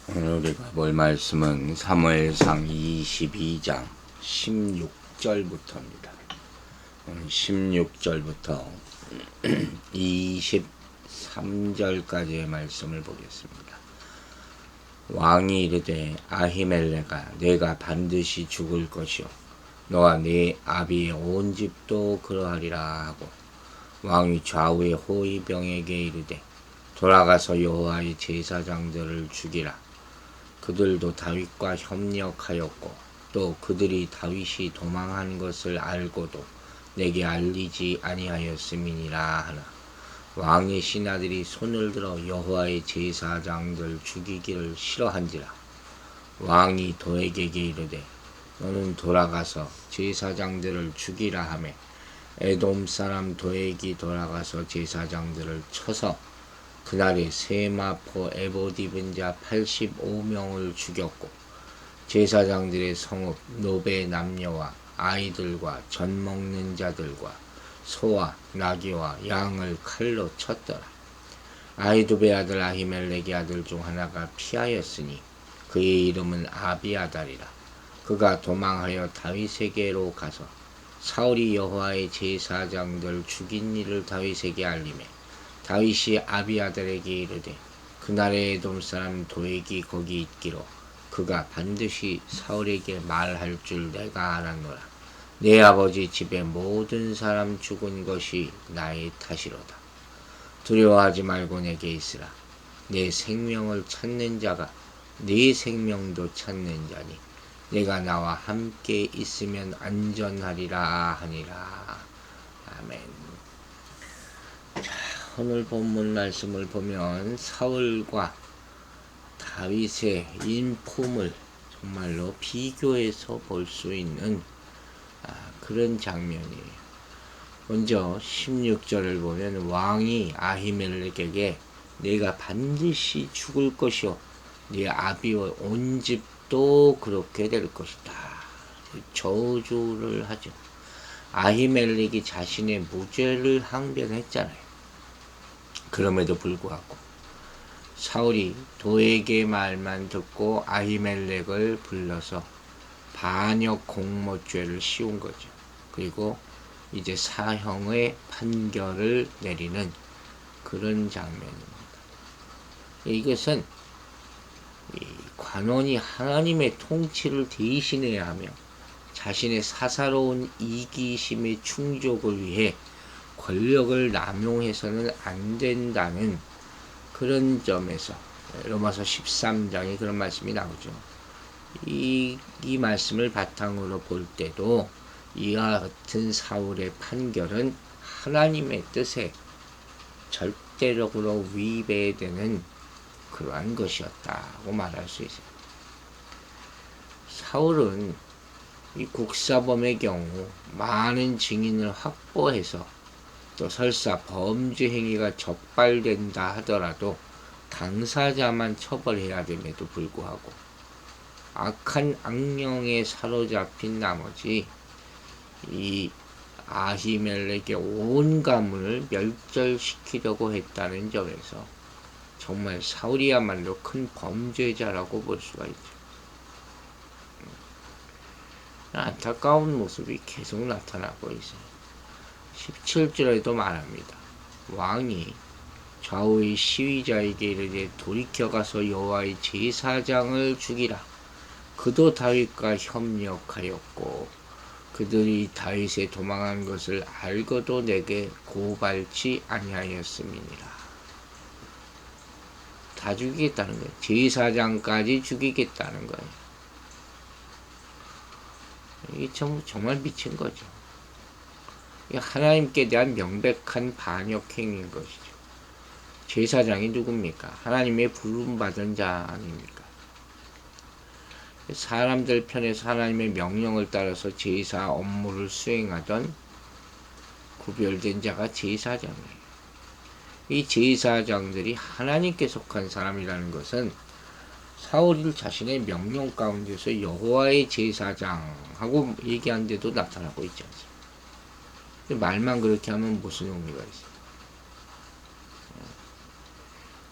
오늘 우리가 볼 말씀은 사무엘상 22장 16절부터입니다. 16절부터 23절까지의 말씀을 보겠습니다. 왕이 이르되 아히멜레가 내가 반드시 죽을 것이요 너와 네 아비의 온 집도 그러하리라 하고 왕이 좌우의 호위병에게 이르되 돌아가서 여호와의 제사장들을 죽이라. 그들도 다윗과 협력하였고 또 그들이 다윗이 도망한 것을 알고도 내게 알리지 아니하였음이니라 하나 왕의 신하들이 손을 들어 여호와의 제사장들 죽이기를 싫어한지라. 왕이 도에게게 이르되 너는 돌아가서 제사장들을 죽이라 하매 에돔 사람 도액이 돌아가서 제사장들을 쳐서 그날에 세마포 에봇 입은 자 85명을 죽였고 제사장들의 성읍 노베 남녀와 아이들과 젖 먹는 자들과 소와 나귀와 양을 칼로 쳤더라. 아히두베 아들 아히멜렉의 아들 중 하나가 피하였으니 그의 이름은 아비아달이라. 그가 도망하여 다윗에게로 가서 사울이 여호와의 제사장들 죽인 일을 다윗에게 알리매 다윗이 아비아달에게 이르되 그날에 에돔 사람 도액이 거기 있기로 그가 반드시 사울에게 말할 줄 내가 알았노라. 내 아버지 집에 모든 사람 죽은 것이 나의 탓이로다. 두려워하지 말고 내게 있으라. 내 생명을 찾는 자가 네 생명도 찾는 자니 내가 나와 함께 있으면 안전하리라 하니라. 아멘. 오늘 본문 말씀을 보면 사울과 다윗의 인품을 정말로 비교해서 볼 수 있는 그런 장면이에요. 먼저 16절을 보면 왕이 아히멜렉에게 내가 반드시 죽을 것이요 네 아비와 온 집도 그렇게 될 것이다. 저주를 하죠. 아히멜렉이 자신의 무죄를 항변했잖아요. 그럼에도 불구하고 사울이 도액의 말만 듣고 아히멜렉을 불러서 반역 공모죄를 씌운 거죠. 그리고 이제 사형의 판결을 내리는 그런 장면입니다. 이것은 관원이 하나님의 통치를 대신해야 하며 자신의 사사로운 이기심의 충족을 위해 권력을 남용해서는 안 된다는 그런 점에서 로마서 13장에 그런 말씀이 나오죠. 이 말씀을 바탕으로 볼 때도 이와 같은 사울의 판결은 하나님의 뜻에 절대적으로 위배되는 그러한 것이었다고 말할 수 있어요. 사울은 이 국사범의 경우 많은 증인을 확보해서 또 설사 범죄 행위가 적발된다 하더라도 당사자만 처벌해야 됨에도 불구하고 악한 악령에 사로잡힌 나머지 이 아히멜렉의 온 가문을 멸절시키려고 했다는 점에서 정말 사울이야말로 큰 범죄자라고 볼 수가 있죠. 안타까운 모습이 계속 나타나고 있어요. 17절에도 말합니다. 왕이 좌우의 시위자에게 이르되 돌이켜가서 여호와의 제사장을 죽이라. 그도 다윗과 협력하였고 그들이 다윗에 도망한 것을 알고도 내게 고발치 아니하였음이니라. 다 죽이겠다는 거예요. 제사장까지 죽이겠다는 거예요. 이게 정말 미친 거죠. 하나님께 대한 명백한 반역 행위인 것이죠. 제사장이 누굽니까? 하나님의 부름받은 자 아닙니까? 사람들 편에서 하나님의 명령을 따라서 제사 업무를 수행하던 구별된 자가 제사장이에요. 이 제사장들이 하나님께 속한 사람이라는 것은 사울이 자신의 명령 가운데서 여호와의 제사장하고 얘기한 데도 나타나고 있지 않습니까? 말만 그렇게 하면 무슨 의미가 있어요?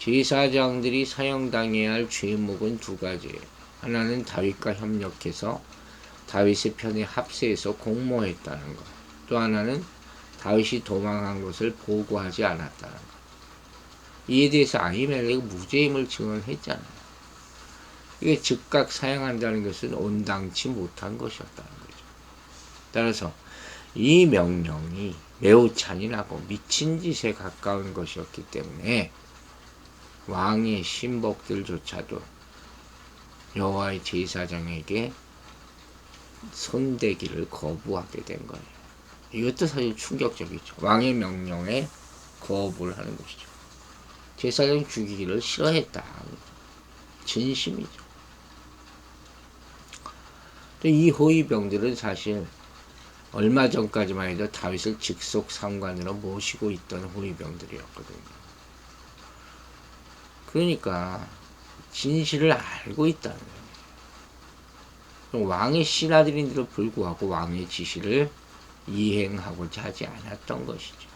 제사장들이 사형당해야 할 죄목은 두 가지예요. 하나는 다윗과 협력해서 다윗의 편에 합세해서 공모했다는 것. 또 하나는 다윗이 도망한 것을 보고하지 않았다는 것. 이에 대해서 아히멜렉이 무죄임을 증언했잖아요. 이게 즉각 사형한다는 것은 온당치 못한 것이었다는 거죠. 따라서 이 명령이 매우 잔인하고 미친 짓에 가까운 것이었기 때문에 왕의 신복들조차도 여호와의 제사장에게 손대기를 거부하게 된 거예요. 이것도 사실 충격적이죠. 왕의 명령에 거부를 하는 것이죠. 제사장 죽이기를 싫어했다. 진심이죠. 이 호위병들은 사실 얼마 전까지만 해도 다윗을 직속 상관으로 모시고 있던 호위병들이었거든요. 그러니까 진실을 알고 있다는 거예요. 왕의 신하들인데도 불구하고 왕의 지시를 이행하고자 하지 않았던 것이죠.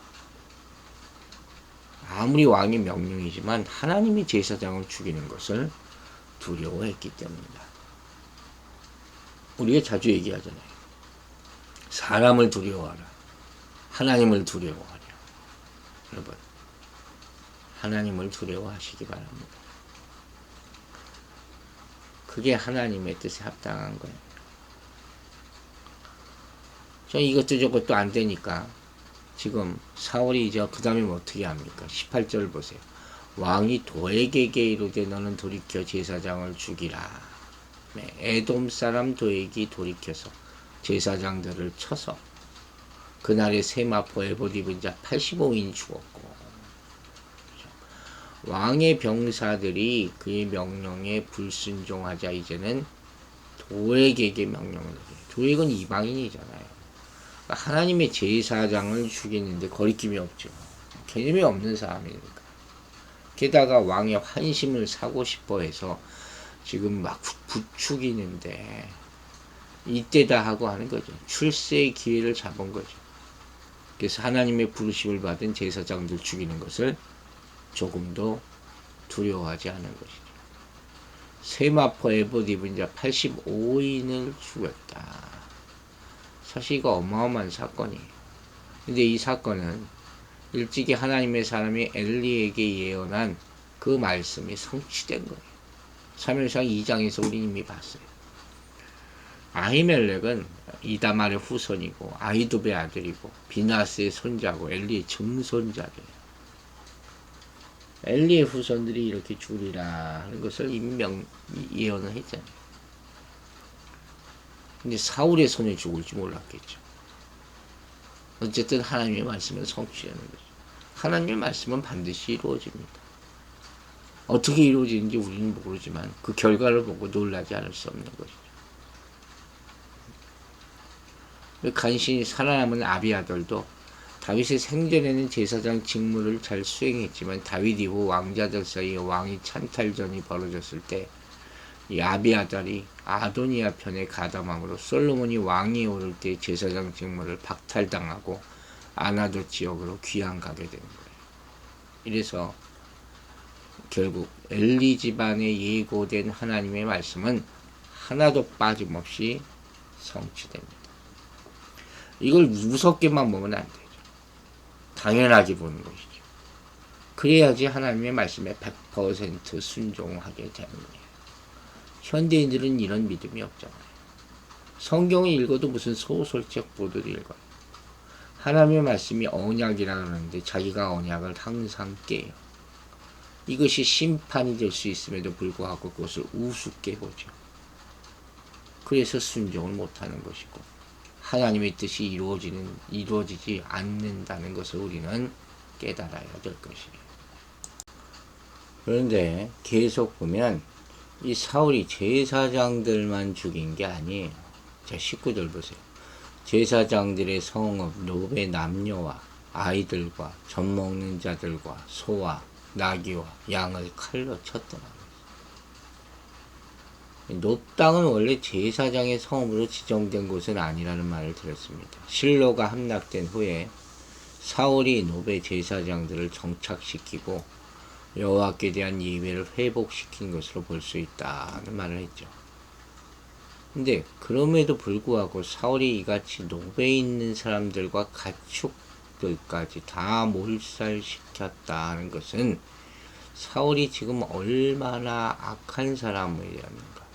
아무리 왕의 명령이지만 하나님이 제사장을 죽이는 것을 두려워했기 때문이다. 우리가 자주 얘기하잖아요. 사람을 두려워하라. 하나님을 두려워하라. 여러분, 하나님을 두려워하시기 바랍니다. 그게 하나님의 뜻에 합당한 거예요. 저 이것도 저것도 안 되니까 지금 사울이 이제 그 다음에 어떻게 합니까? 18절 보세요. 왕이 도액에게 이르되 너는 돌이켜 제사장을 죽이라. 에돔 사람 도액이 돌이켜서 제사장들을 쳐서 그날에 세마포 에봇 입은 자 85인 죽었고, 왕의 병사들이 그의 명령에 불순종하자 이제는 도액에게 명령을 해요. 도액은 이방인이잖아요. 하나님의 제사장을 죽이는데 거리낌이 없죠. 개념이 없는 사람이니까. 게다가 왕의 환심을 사고 싶어 해서 지금 막 부추기는데 이때다 하고 하는 거죠. 출세의 기회를 잡은 거죠. 그래서 하나님의 부르심을 받은 제사장들 죽이는 것을 조금도 두려워하지 않은 것이죠. 세마포 에봇 입은 자 85인을 죽였다. 사실 이거 어마어마한 사건이에요. 근데 이 사건은 일찍이 하나님의 사람이 엘리에게 예언한 그 말씀이 성취된 거예요. 사무엘상 2장에서 우리 이미 봤어요. 아히멜렉은 이다말의 후손이고 아히두베의 아들이고 비나스의 손자고 엘리의 증손자래요. 엘리의 후손들이 이렇게 죽으리라 하는 것을 이미 예언을 했잖아요. 근데 사울의 손에 죽을지 몰랐겠죠. 어쨌든 하나님의 말씀은 성취하는 거죠. 하나님의 말씀은 반드시 이루어집니다. 어떻게 이루어지는지 우리는 모르지만 그 결과를 보고 놀라지 않을 수 없는 것이죠. 간신히 살아남은 아비아들도 다윗의 생전에는 제사장 직무를 잘 수행했지만 다윗 이후 왕자들 사이에 왕위 찬탈전이 벌어졌을 때 이 아비아달이 아도니아 편에 가담함으로 솔로몬이 왕위에 오를 때 제사장 직무를 박탈당하고 아나돗 지역으로 귀양가게 된 거예요. 이래서 결국 엘리 집안에 예고된 하나님의 말씀은 하나도 빠짐없이 성취됩니다. 이걸 무섭게만 보면 안 되죠. 당연하게 보는 것이죠. 그래야지 하나님의 말씀에 100% 순종하게 되는 거예요. 현대인들은 이런 믿음이 없잖아요. 성경을 읽어도 무슨 소설책 보듯 읽어요. 하나님의 말씀이 언약이라 그러는데 자기가 언약을 항상 깨요. 이것이 심판이 될 수 있음에도 불구하고 그것을 우습게 보죠. 그래서 순종을 못하는 것이고 하나님의 뜻이 이루어지지 않는다는 것을 우리는 깨달아야 될 것이에요. 그런데 계속 보면 이 사울이 제사장들만 죽인 게 아니에요. 자, 19절 보세요. 제사장들의 성읍 노베 남녀와 아이들과 젖 먹는 자들과 소와 나귀와 양을 칼로 쳤더라. 놋 땅은 원래 제사장의 성읍으로 지정된 곳은 아니라는 말을 들었습니다. 실로가 함락된 후에 사울이 노베 제사장들을 정착시키고 여호와께 대한 예배를 회복시킨 것으로 볼 수 있다는 말을 했죠. 근데 그럼에도 불구하고 사울이 이같이 노베에 있는 사람들과 가축들까지 다 몰살시켰다는 것은 사울이 지금 얼마나 악한 사람이었는가,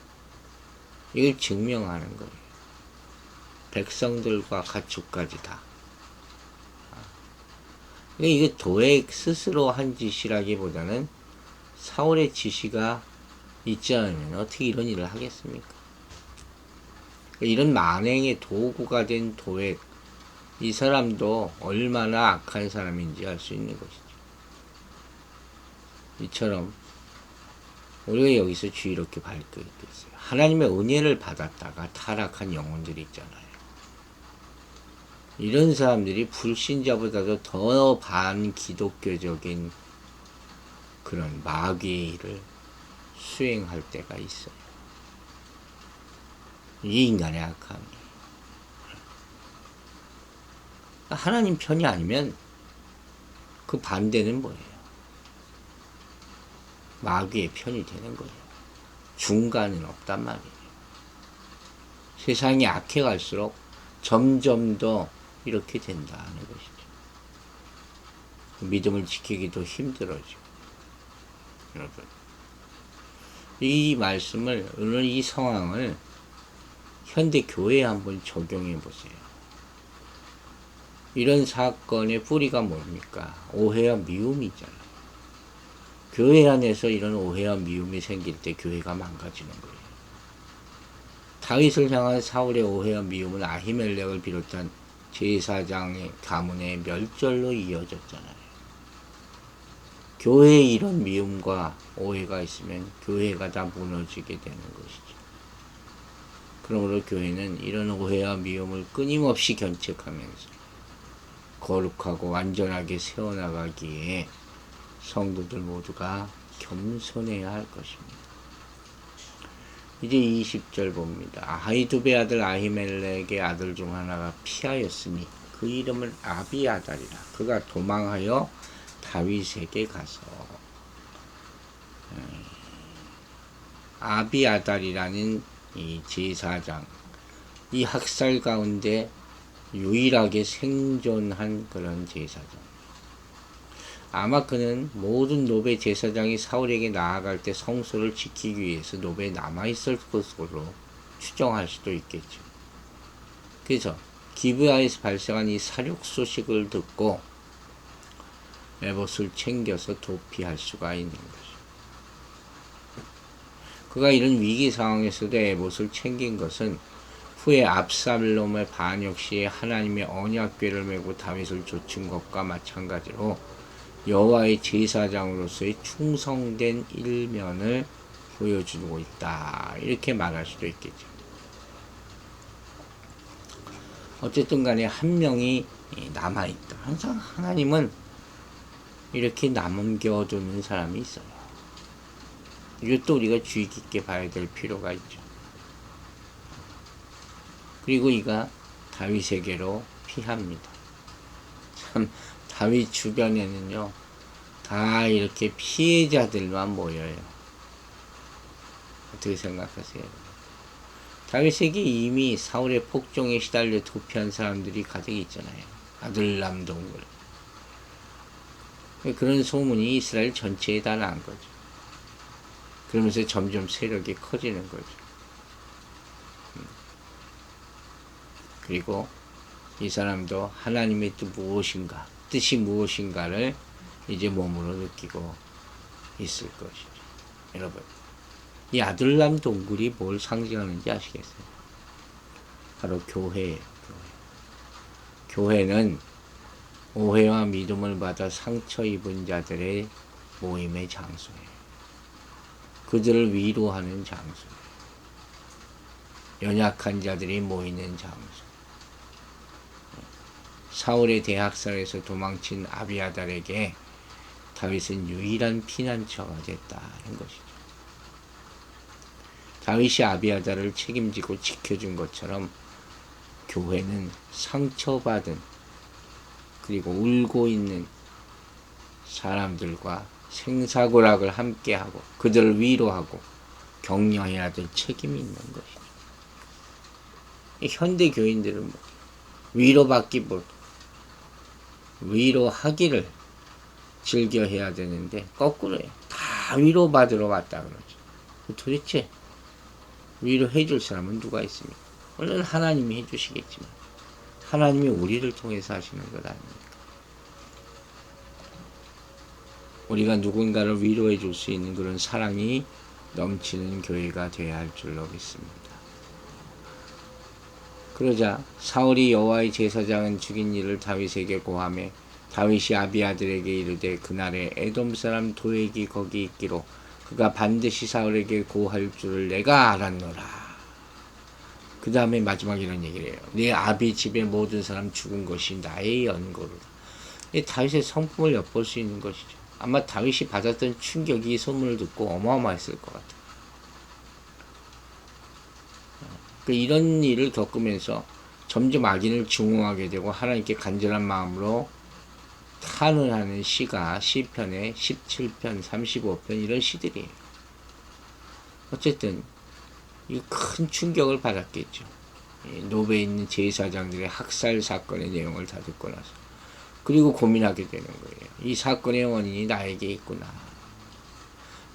이걸 증명하는 거예요. 백성들과 가축까지 다. 이게 도액 스스로 한 짓이라기보다는 사울의 지시가 있지 않으면 어떻게 이런 일을 하겠습니까? 이런 만행의 도구가 된 도액, 이 사람도 얼마나 악한 사람인지 알 수 있는 것이죠. 이처럼 우리가 여기서 주의롭게 밝게 있겠어요. 하나님의 은혜를 받았다가 타락한 영혼들이 있잖아요. 이런 사람들이 불신자보다도 더 반기독교적인 그런 마귀의 일을 수행할 때가 있어요. 이게 인간의 악함이에요. 하나님 편이 아니면 그 반대는 뭐예요? 마귀의 편이 되는 거예요. 중간은 없단 말이에요. 세상이 악해갈수록 점점 더 이렇게 된다는 것이죠. 믿음을 지키기도 힘들어지고. 여러분, 이 말씀을, 오늘 이 상황을 현대 교회에 한번 적용해 보세요. 이런 사건의 뿌리가 뭡니까? 오해와 미움이잖아요. 교회 안에서 이런 오해와 미움이 생길 때 교회가 망가지는 거예요. 다윗을 향한 사울의 오해와 미움은 아히멜렉을 비롯한 제사장의 가문의 멸절로 이어졌잖아요. 교회에 이런 미움과 오해가 있으면 교회가 다 무너지게 되는 것이죠. 그러므로 교회는 이런 오해와 미움을 끊임없이 견책하면서 거룩하고 완전하게 세워나가기에 성도들 모두가 겸손해야 할 것입니다. 이제 20절 봅니다. 아히두베 아들 아히멜렉의 아들 중 하나가 피하였으니 그 이름은 아비아달이라. 그가 도망하여 다윗에게 가서, 아비아달이라는 이 제사장, 이 학살 가운데 유일하게 생존한 그런 제사장. 아마 그는 모든 노베 제사장이 사울에게 나아갈 때 성소를 지키기 위해서 노베에 남아있을 것으로 추정할 수도 있겠죠. 그래서 기브아에서 발생한 이 사륙 소식을 듣고 에봇을 챙겨서 도피할 수가 있는 거죠. 그가 이런 위기 상황에서도 에봇을 챙긴 것은 후에 압살롬의 반역 시에 하나님의 언약궤를 메고 다윗을 좇은 것과 마찬가지로 여호와의 제사장으로서의 충성된 일면을 보여주고 있다, 이렇게 말할 수도 있겠죠. 어쨌든 간에 한 명이 남아있다. 항상 하나님은 이렇게 남겨두는 사람이 있어요. 이것도 우리가 주의 깊게 봐야 될 필요가 있죠. 그리고 이가 다윗에게로 피합니다. 참, 다윗 주변에는요, 다 이렇게 피해자들만 모여요. 어떻게 생각하세요? 다윗에게 이미 사울의 폭정에 시달려 도피한 사람들이 가득 있잖아요. 아들람 동굴. 그런 소문이 이스라엘 전체에 다 난 거죠. 그러면서 점점 세력이 커지는 거죠. 그리고 이 사람도 하나님의 뜻이 무엇인가를 이제 몸으로 느끼고 있을 것이죠. 여러분, 이 아들람 동굴이 뭘 상징하는지 아시겠어요? 바로 교회예요. 교회는 오해와 믿음을 받아 상처 입은 자들의 모임의 장소예요. 그들을 위로하는 장소예요. 연약한 자들이 모이는 장소. 사울의 대학살에서 도망친 아비아달에게 다윗은 유일한 피난처가 됐다는 것이죠. 다윗이 아비아달을 책임지고 지켜준 것처럼 교회는 상처받은, 그리고 울고 있는 사람들과 생사고락을 함께하고 그들을 위로하고 격려해야 될 책임이 있는 것이죠. 현대 교인들은 뭐 위로받기보다 위로하기를 즐겨 해야 되는데 거꾸로요. 다 위로받으러 왔다 그러죠. 도대체 위로해 줄 사람은 누가 있습니까? 물론 하나님이 해주시겠지만 하나님이 우리를 통해서 하시는 것 아닙니까? 우리가 누군가를 위로해 줄 수 있는 그런 사랑이 넘치는 교회가 되어야 할 줄로 믿습니다. 그러자 사울이 여호와의 제사장은 죽인 일을 다윗에게 고하매 다윗이 아비아들에게 이르되 그날에 에돔 사람 도액이 거기 있기로 그가 반드시 사울에게 고할 줄을 내가 알았노라. 그 다음에 마지막 이런 얘기를 해요. 내 아비 집의 모든 사람 죽은 것이 나의 연고로다. 다윗의 성품을 엿볼 수 있는 것이죠. 아마 다윗이 받았던 충격이 이 소문을 듣고 어마어마했을 것 같아요. 이런 일을 겪으면서 점점 악인을 증오하게 되고 하나님께 간절한 마음으로 탄원하는 시가 시편의 17편, 35편 이런 시들이에요. 어쨌든 이 큰 충격을 받았겠죠. 노베에 있는 제사장들의 학살 사건의 내용을 다 듣고 나서 그리고 고민하게 되는 거예요. 이 사건의 원인이 나에게 있구나.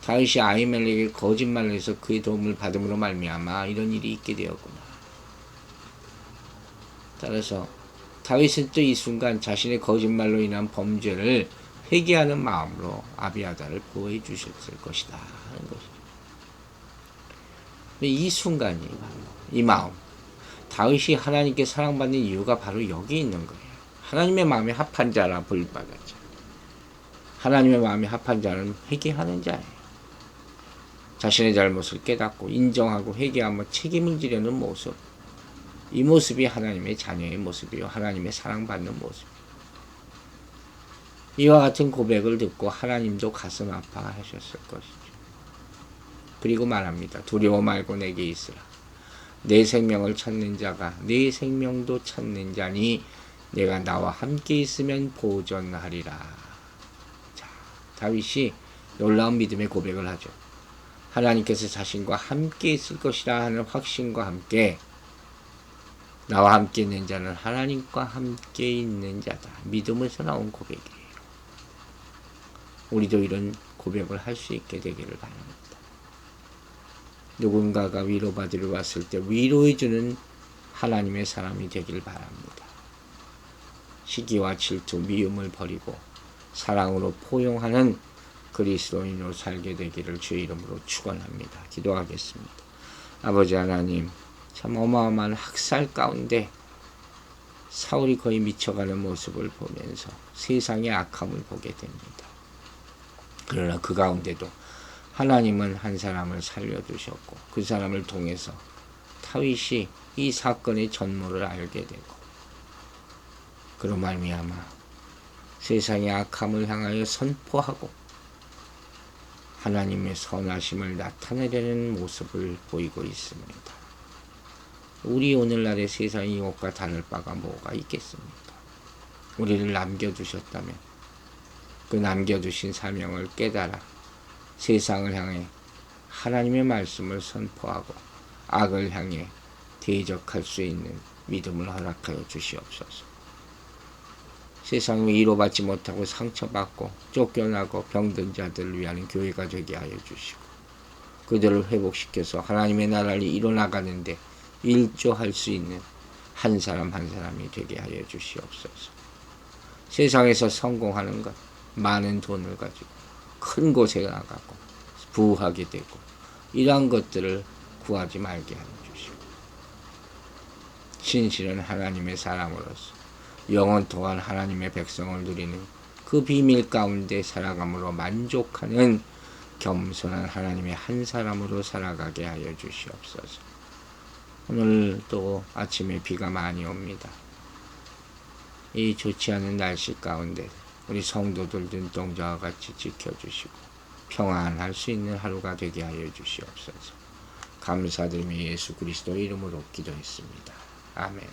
다윗이 아히멜렉에게 거짓말을 해서 그의 도움을 받음으로 말미암아 이런 일이 있게 되었구나. 따라서 다윗은 또 이 순간 자신의 거짓말로 인한 범죄를 회개하는 마음으로 아비아달을 보호해 주셨을 것이다 하는 것이죠. 이 순간이 이 마음, 다윗이 하나님께 사랑받는 이유가 바로 여기 있는 거예요. 하나님의 마음에 합한 자라 불받았죠. 하나님의 마음에 합한 자는 회개하는 자예요. 자신의 잘못을 깨닫고 인정하고 회개하며 책임을 지려는 모습, 이 모습이 하나님의 자녀의 모습이요 하나님의 사랑받는 모습. 이와 같은 고백을 듣고 하나님도 가슴 아파하셨을 것이죠. 그리고 말합니다. 두려워 말고 내게 있으라. 내 생명을 찾는 자가 내 생명도 찾는 자니 내가 나와 함께 있으면 보전하리라. 자, 다윗이 놀라운 믿음의 고백을 하죠. 하나님께서 자신과 함께 있을 것이라 하는 확신과 함께 나와 함께 있는 자는 하나님과 함께 있는 자다. 믿음에서 나온 고백이에요. 우리도 이런 고백을 할 수 있게 되기를 바랍니다. 누군가가 위로받으러 왔을 때 위로해주는 하나님의 사람이 되길 바랍니다. 시기와 질투, 미움을 버리고 사랑으로 포용하는 그리스도인으로 살게 되기를 주의 이름으로 축원합니다. 기도하겠습니다. 아버지 하나님, 참 어마어마한 학살 가운데 사울이 거의 미쳐가는 모습을 보면서 세상의 악함을 보게 됩니다. 그러나 그 가운데도 하나님은 한 사람을 살려두셨고 그 사람을 통해서 다윗이 이 사건의 전모를 알게 되고 그로 말미암아 세상의 악함을 향하여 선포하고 하나님의 선하심을 나타내려는 모습을 보이고 있습니다. 우리 오늘날의 세상의 이것과 다를 바가 뭐가 있겠습니까? 우리를 남겨두셨다면 그 남겨두신 사명을 깨달아 세상을 향해 하나님의 말씀을 선포하고 악을 향해 대적할 수 있는 믿음을 허락하여 주시옵소서. 세상에 위로받지 못하고 상처받고 쫓겨나고 병든 자들을 위하는 교회가 되게 하여 주시고 그들을 회복시켜서 하나님의 나라를 이뤄나가는데 일조할 수 있는 한 사람 한 사람이 되게 하여 주시옵소서. 세상에서 성공하는 것, 많은 돈을 가지고 큰 곳에 나가고 부하게 되고 이러한 것들을 구하지 말게 하여 주시고 진실은 하나님의 사람으로서 영원 동안 하나님의 백성을 누리는 그 비밀 가운데 살아감으로 만족하는 겸손한 하나님의 한 사람으로 살아가게 하여 주시옵소서. 오늘 또 아침에 비가 많이 옵니다. 이 좋지 않은 날씨 가운데 우리 성도들 눈동자와 같이 지켜주시고 평안할 수 있는 하루가 되게 하여 주시옵소서. 감사드리며 예수 그리스도 이름으로 기도했습니다. 아멘.